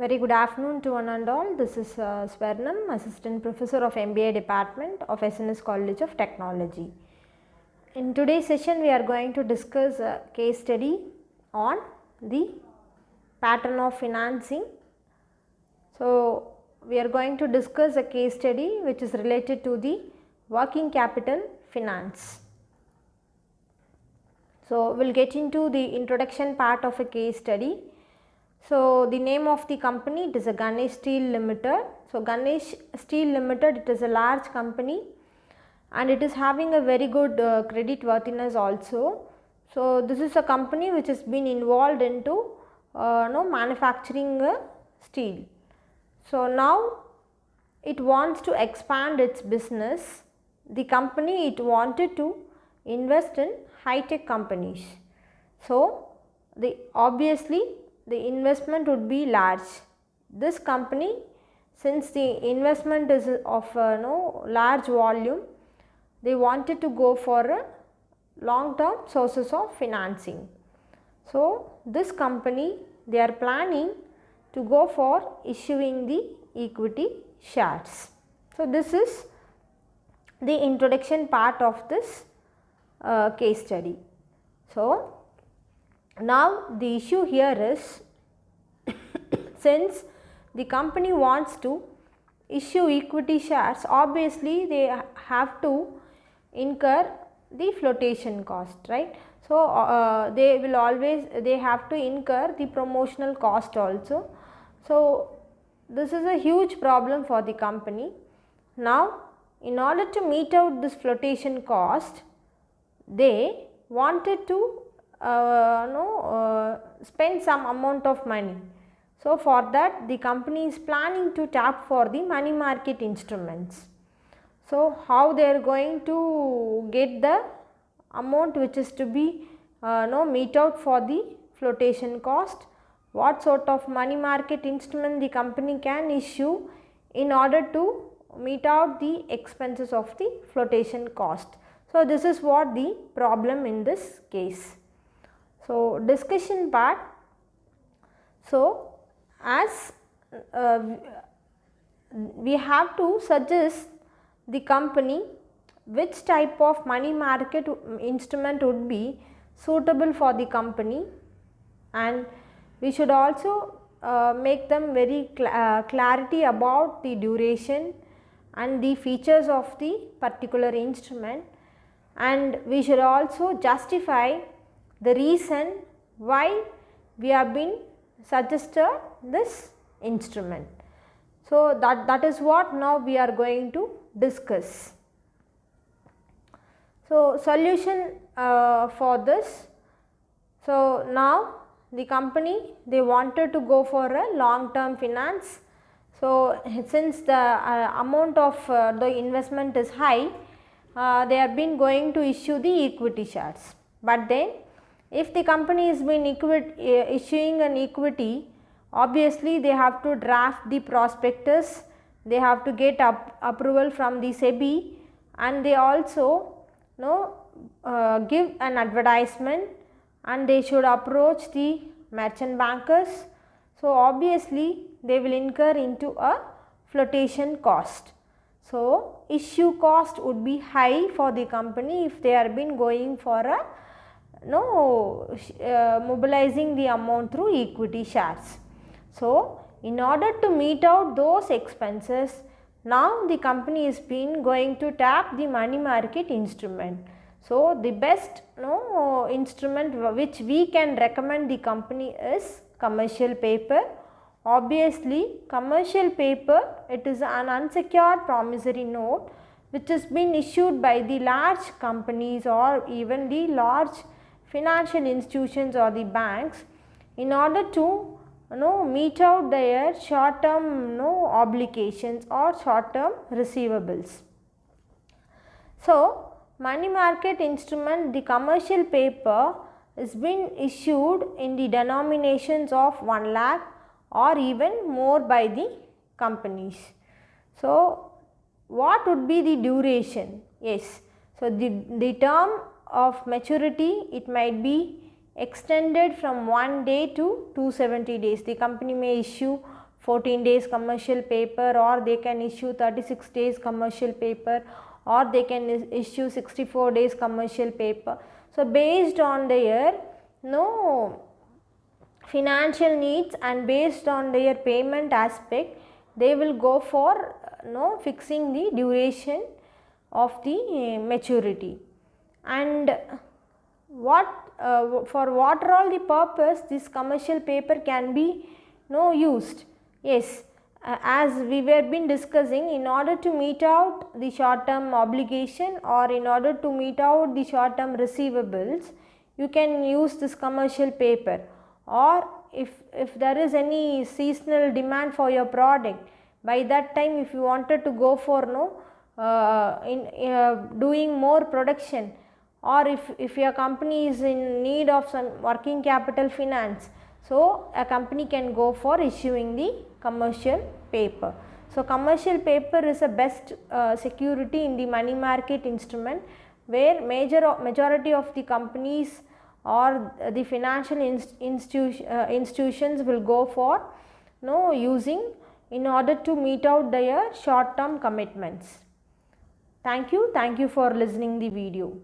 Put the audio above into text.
Very good afternoon to one and all. This is Swarnam, Assistant Professor of MBA Department of SNS College of Technology. In today's session, we are going to discuss a case study on the pattern of financing. So, we are going to discuss a case study which is related to the working capital finance. So, we will get into the introduction part of a case study. So, the name of the company, it is a Ganesh Steel Limited. So, Ganesh Steel Limited, it is a large company and it is having a very good credit worthiness also. So, this is a company which has been involved into manufacturing steel. So, now it wants to expand its business. The company, it wanted to invest in high-tech companies. So, obviously the investment would be large. This company, since the investment is of large volume, they wanted to go for a long-term sources of financing. So, this company, they are planning to go for issuing the equity shares. So, this is the introduction part of this case study. So, now the issue here is since the company wants to issue equity shares, obviously they have to incur the flotation cost, right. So, they have to incur the promotional cost also. So, this is a huge problem for the company. Now, in order to meet out this flotation cost, they wanted to spend some amount of money. So, for that the company is planning to tap for the money market instruments. So, how they are going to get the amount which is to be meet out for the flotation cost, what sort of money market instrument the company can issue in order to meet out the expenses of the flotation cost. So, this is what the problem in this case. So, discussion part. So, as we have to suggest the company which type of money market instrument would be suitable for the company, and we should also make them very clarity about the duration and the features of the particular instrument, and we should also justify the reason why we have been suggested this instrument. So, that is what now we are going to discuss. So, solution for this. So, now the company, they wanted to go for a long term finance. So, since the amount of the investment is high, they have been going to issue the equity shares. But then if the company is been issuing an equity, obviously they have to draft the prospectus, they have to get approval from the SEBI, and they also give an advertisement, and they should approach the merchant bankers. So, obviously they will incur into a flotation cost. So, issue cost would be high for the company if they have been going for a mobilizing the amount through equity shares. So, in order to meet out those expenses, now the company is been going to tap the money market instrument. So, the best instrument which we can recommend the company is commercial paper. Obviously, commercial paper, it is an unsecured promissory note which has been issued by the large companies or even the large financial institutions or the banks in order to meet out their short term obligations or short term receivables. So, money market instrument, the commercial paper is been issued in the denominations of 1 lakh or even more by the companies. So, what would be the duration? Yes, so the term of maturity, it might be extended from 1 day to 270 days. The company may issue 14 days commercial paper, or they can issue 36 days commercial paper, or they can issue 64 days commercial paper. So based on their financial needs and based on their payment aspect, they will go for fixing the duration of the maturity. And for what are all the purpose this commercial paper can be used? Yes, as we were been discussing, in order to meet out the short term obligation or in order to meet out the short term receivables, you can use this commercial paper. Or if there is any seasonal demand for your product, by that time if you wanted to go for doing more production, or if your company is in need of some working capital finance, so a company can go for issuing the commercial paper. So commercial paper is a best security in the money market instrument, where majority of the companies or the financial institutions will go for using in order to meet out their short term commitments. Thank you for listening the video.